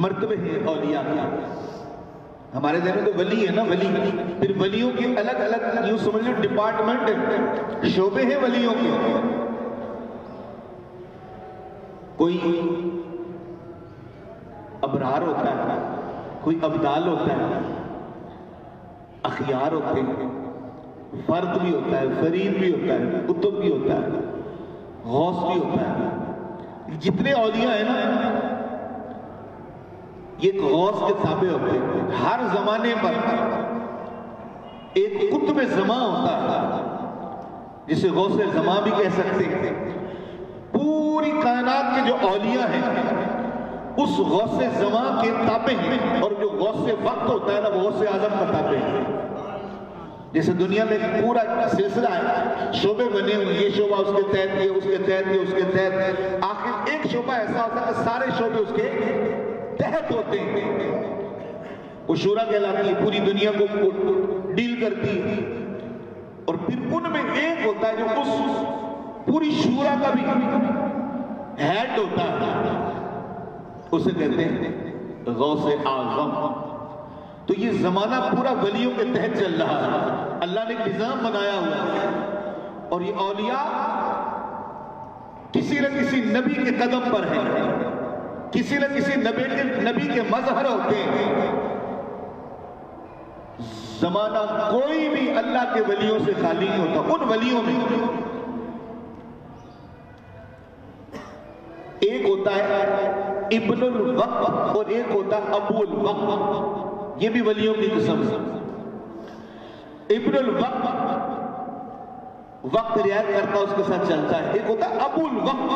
مرتبے ہیں اولیاء کے. ہمارے ذہن میں تو ولی ہے نا، ولی، پھر ولیوں کے الگ الگ یوں سمجھ لو ڈپارٹمنٹ ہیں، شعبے ہیں ولیوں کے. کوئی ابرار ہوتا ہے، کوئی ابدال ہوتا ہے، اخیار ہوتے ہیں، فرد بھی ہوتا ہے، فرید بھی ہوتا ہے، قطب بھی ہوتا ہے، غوث بھی ہوتا ہے. جتنے اولیاء ہیں نا یہ ایک غوث کے تابع ہوتے ہیں. ہر زمانے پر ایک قطب زمان ہوتا ہے جسے غوث زمان بھی کہہ سکتے ہیں. پوری کائنات کے جو اولیاء ہیں اس غوث زمان کے تابع ہیں، اور جو غوث وقت ہوتا ہے نا وہ غوث اعظم کا تابع ہے. جیسے دنیا میں پورا سلسلہ ہے، شعبے بنے ہوئے، یہ شعبہ اس کے تحت، یہ اس کے تحت، یہ اس کے تحت، آخر ایک شعبہ ایسا ہوتا ہے کہ سارے شعبے اس کے تحت ہوتے ہیں. وہ شورا کہلاتی ہے، پوری دنیا کو ڈیل کرتی ہے. اور پھر ان میں ایک ہوتا ہے جو اس پوری شورا کا بھی ہیڈ ہوتا ہے، اسے کہتے ہیں غوث اعظم. تو یہ زمانہ پورا ولیوں کے تحت چل رہا ہے، اللہ نے نظام بنایا ہوا ہے. اور یہ اولیاء کسی نہ کسی نبی کے قدم پر ہیں، کسی نہ کسی نبی کے مظہر ہوتے ہیں. زمانہ کوئی بھی اللہ کے ولیوں سے خالی نہیں ہوتا. ان ولیوں میں ایک ہوتا ہے ابن الوقت اور ایک ہوتا ہے ابو الوقت. یہ بھی ولیوں کی قسم ہے. ابن الوقت وقت رعایت کرتا اس کے ساتھ چلتا ہے. ایک ہوتا ہے ابو الوقت،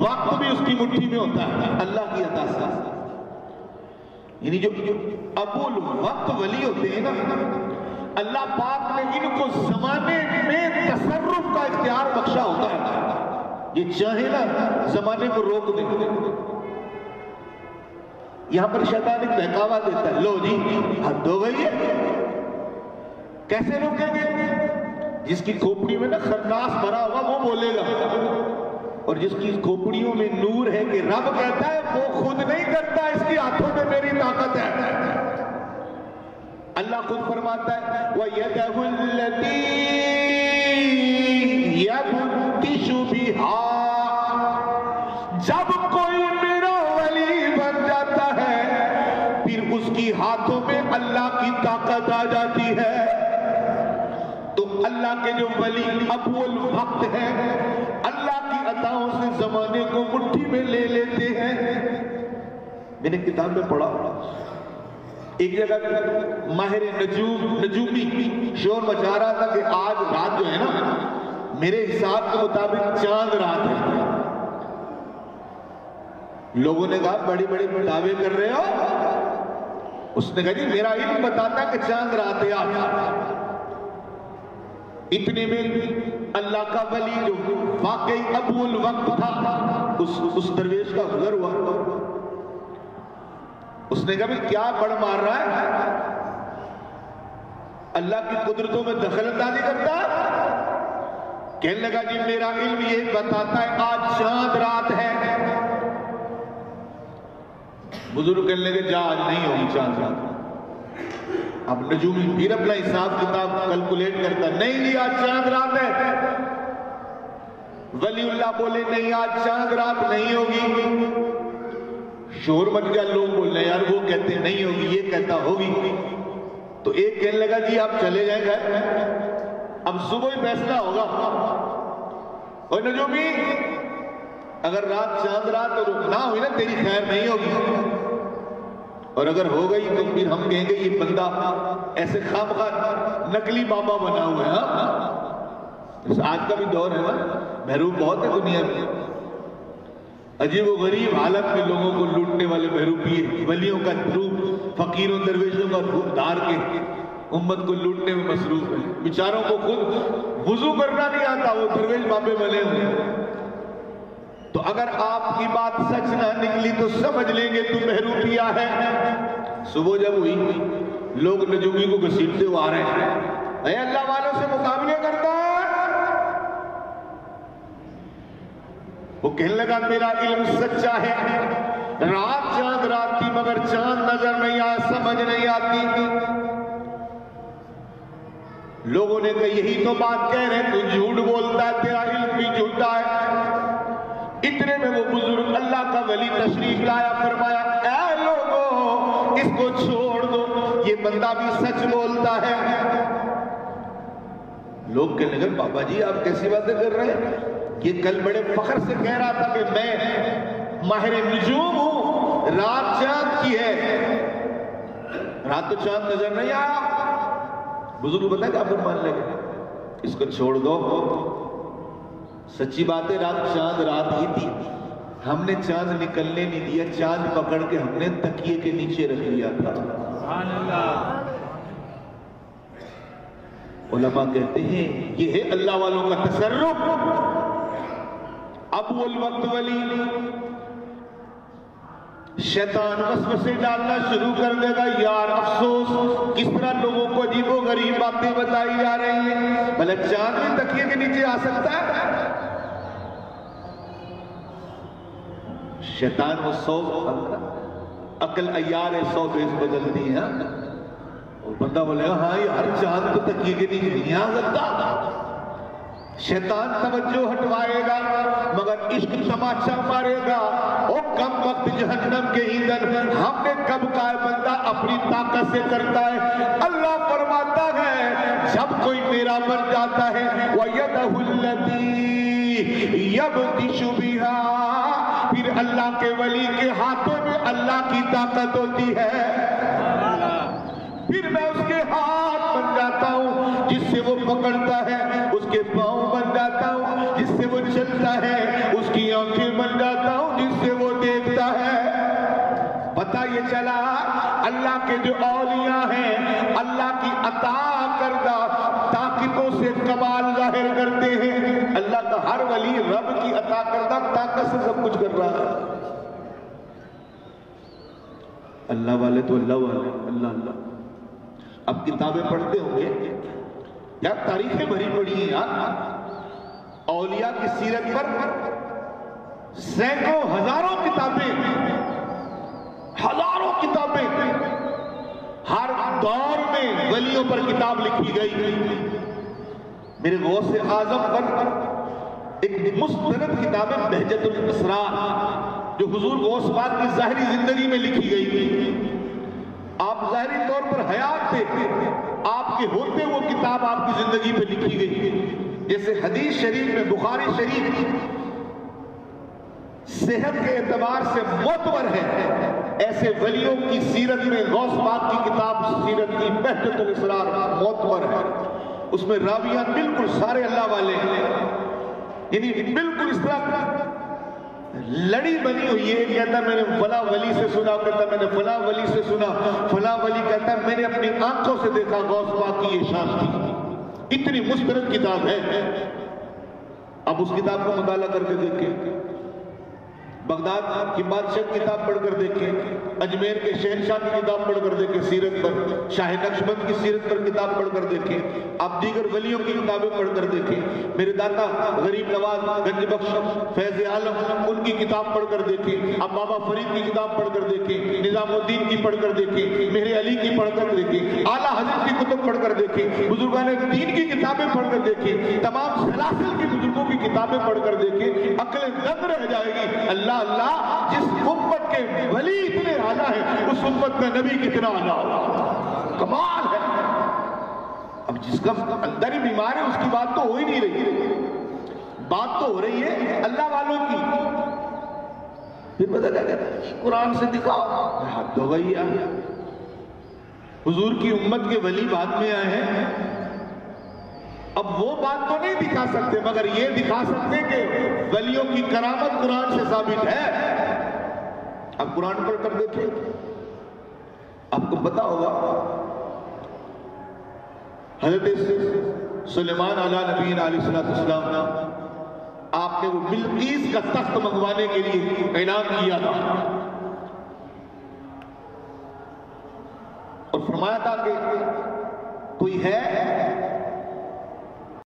وقت بھی اس کی مٹھی میں ہوتا ہے اللہ کی عطا سے. یعنی جو ابو الوقت ولی ہوتے ہیں نا، اللہ پاک نے ان کو زمانے میں تصرف کا اختیار بخشا ہوتا ہے. یہ چاہے نا زمانے کو روک دیں. یہاں پر شیطان ایک بہکاوا دیتا ہے، لو جی حد ہو گئی ہے. کیسے روکیں گے؟ جس کی کھوپڑی میں نا خرناس بھرا ہوگا وہ بولے گا، اور جس کی کھوپڑیوں میں نور ہے کہ رب کہتا ہے وہ خود نہیں کرتا، اس کی ہاتھوں میں میری طاقت ہے. اللہ خود فرماتا ہے وَيَدَهُ الَّتِي يَبْتِشُ بِهَا. جب کوئی میرا ولی بن جاتا ہے پھر اس کی ہاتھوں میں اللہ کی طاقت آ جاتی ہے. تو اللہ کے جو ولی ابو الوقت ہیں اللہ کی عطاؤں سے زمانے کو مٹھی میں لے لیتے ہیں. میں نے کتاب میں پڑھا ایک جگہ ماہر نجومی شور مچا رہا تھا کہ آج رات جو ہے نا میرے حساب کے مطابق چاند رات ہے. لوگوں نے کہا بڑی بڑی دعوے کر رہے ہو. اس نے کہا جی میرا علم بتاتا کہ چاند رات ہے آج. اتنے میں اللہ کا ولی جو واقعی ابو الوقت تھا اس درویش کا گزر ہوا. اس نے کہا بھی کیا بڑ مار رہا ہے، اللہ کی قدرتوں میں دخل اندازی کرتا. کہنے لگا جی میرا علم یہ بتاتا ہے آج چاند رات ہے. بزرگ کہنے لگے جا آج نہیں ہوگی چاند رات. اب نجومی پھر اپنا حساب کتاب کیلکولیٹ کرتا نہیں جی آج چاند رات ہے. ولی اللہ بولے نہیں آج چاند رات نہیں ہوگی. شور مچ گیا، لوگ بول رہے یار وہ کہتے ہیں نہیں ہوگی، یہ کہتا ہوگی. تو ایک کہنے لگا جی آپ چلے جائیں گھر، اب صبح ہی فیصلہ ہوگا. اور نجومی اگر رات چاند رات نہ ہوئی نا تیری خیر نہیں ہوگی، اور اگر ہو گئی تو پھر ہم کہیں گے یہ بندہ ایسے خامخواہ نقلی بابا بنا ہوا ہے. آج کا بھی دور ہے نا، محروب بہت ہے دنیا میں، عجیب و غریب حالت میں لوگوں کو لوٹنے والے محروب پیر، ولیوں کا روپ فقیروں درویشوں کا روپ دھار کے امت کو لوٹنے میں مصروف ہے. بیچاروں کو خود وضو کرنا نہیں آتا، وہ درویش بابے بنے ہوئے ہیں. تو اگر آپ کی بات سچ نہ نکلی تو سمجھ لیں گے تو محروبیہ ہے. صبح جب ہوئی لوگ نجومی کو گھسیٹتے ہوئے آ رہے ہیں، اے اللہ والوں سے مقابلے کرتا ہے. وہ کہنے لگا میرا علم سچا ہے، رات چاند رات تھی مگر چاند نظر نہیں آیا، سمجھ نہیں آتی تھی۔ لوگوں نے کہا یہی تو بات کہہ رہے ہیں، تو جھوٹ بولتا ہے، تیرا علم بھی جھوٹا ہے۔ اتنے میں وہ بزرگ اللہ کا ولی تشریف لایا، فرمایا اے لوگوں اس کو چھوڑ دو، یہ بندہ بھی سچ بولتا ہے۔ لوگ کہنے لگے بابا جی آپ کیسی باتیں کر رہے ہیں؟ یہ کل بڑے فخر سے کہہ رہا تھا کہ میں ماہر نجوم ہوں، رات چاند کی ہے، رات تو چاند نظر نہیں آیا۔ بزرگ بتا کیا فرمان لگے، اس کو چھوڑ دو، سچی بات ہے رات چاند رات ہی تھی، ہم نے چاند نکلنے نہیں دیا، چاند پکڑ کے ہم نے تکیے کے نیچے رکھ لیا تھا۔ سبحان اللہ۔ علماء کہتے ہیں یہ ہے اللہ والوں کا تصرف۔ ابو الوقت ولی شیطان وسوسے ڈالنا شروع کر دے گا، یار افسوس کس طرح لوگوں کو عجیب و غریب باتیں بتائی جا رہی ہیں، بھلا چاند بھی تکیے کے نیچے آ سکتا ہے؟ شیطان وہ 100 عقل عیار 100 بیس بدلتی ہے، اور بندہ بولے گا ہاں یار چاند تو تکیے کے نیچے نہیں آ سکتا۔ شیطان توجہ ہٹوائے گا مگر عشق تماچا مارے گا، او کم وقت جہنم کے ایندھن ہم نے کب کہا بندہ اپنی طاقت سے کرتا ہے۔ اللہ فرماتا ہے جب کوئی میرا بن جاتا ہے وَيَدَهُ الَّتِي يَبْتِشُ بِهَا، پھر اللہ کے ولی کے ہاتھوں میں اللہ کی طاقت ہوتی ہے، پھر میں اس کے ہاتھ بن جاتا ہوں جس سے وہ پکڑتا ہے، اس کے پاؤں بن جاتا ہوں جس سے وہ چلتا ہے، اس کی آنکھیں بن جاتا ہوں جس سے وہ دیکھتا ہے۔ پتہ یہ چلا اللہ کے جو اولیاء ہیں اللہ کی عطا کردہ طاقتوں سے کمال ظاہر کرتے ہیں۔ اللہ کا ہر ولی رب کی عطا کردہ طاقت سے سب کچھ کر رہا ہے۔ اللہ والے تو اللہ والے، اللہ اللہ۔ اب کتابیں پڑھتے ہوں گے یار، تاریخیں بھری پڑی ہیں یار، اولیاء کی سیرت پر سینکڑوں ہزاروں کتابیں، ہزاروں کتابیں، ہر دور میں ولیوں پر کتاب لکھی گئی۔ میرے غوث اعظم پر ایک مستند کتاب ہے بہجت الاسرار، جو حضور غوث پاک کی ظاہری زندگی میں لکھی گئی تھی۔ آپ ظاہری طور پر حیات تھے، آپ کے ہوتے وہ کتاب آپ کی زندگی پہ لکھی گئی، جیسے حدیث شریف میں بخاری شریف صحت کے اعتبار سے معتبر ہے، ایسے ولیوں کی سیرت میں غوث پاک کی کتاب سیرت کی بہجت الاسرار معتبر ہے۔ اس میں راویان بالکل سارے اللہ والے ہیں، یعنی بالکل اس طرح لڑی بنی ہوئی ہے، کہتا میں نے فلاں ولی سے سنا، کہتا میں نے فلاں ولی سے سنا، فلاں ولی کہتا میں نے اپنی آنکھوں سے دیکھا غوث پاک کی یہ شان تھی۔ اتنی مستند کتاب ہے۔ اب اس کتاب کو مطالعہ کر کے دیکھیں، بغداد کی بادشاہ کی کتاب پڑھ کر دیکھیں، اجمیر کے شہنشاہ کی کتاب پڑھ کر دیکھیں سیرت پر، شاہ نقشبند کی سیرت پر کتاب پڑھ کر دیکھیں، آپ دیگر ولیوں کی کتابیں پڑھ کر دیکھیں، میرے داتا غریب نواز گنج بخش فیض عالم ان کی کتاب پڑھ کر دیکھیں، اب بابا فرید کی کتاب پڑھ کر دیکھیں، نظام الدین کی پڑھ کر دیکھیں، مہر علی کی پڑھ کر دیکھیں، اعلیٰ حضرت کی کتب پڑھ کر دیکھیں، بزرگان دین کی کتابیں پڑھ کر دیکھیں، تمام سلاسل کی بزرگوں کی کتابیں پڑھ کر دیکھیں، عقل دنگ رہ جائے گی۔ اللہ اللہ، جس امت کے ولی اتنے اعلیٰ ہیں اس امت میں نبی کتنا اعلیٰ، کمال ہے۔ اب جس کا اندر ہی بیمار ہے اس کی بات تو ہو ہی نہیں رہی، بات تو ہو رہی ہے اللہ والوں کی۔ پھر پتہ کیا کہتا ہے قرآن سے دکھاؤ، حد ہو گئی ہے۔ حضور کی امت کے ولی بعد میں آئے ہیں، اب وہ بات تو نہیں دکھا سکتے مگر یہ دکھا سکتے کہ ولیوں کی کرامت قرآن سے ثابت ہے۔ اب قرآن پڑھ کر دیکھیں، آپ کو پتا ہوگا حضرت سلیمان علیہ نبی علیہ السلام آپ نے وہ بلقیس کا تخت منگوانے کے لیے اعلان کیا تھا اور فرمایا تھا کہ کوئی ہے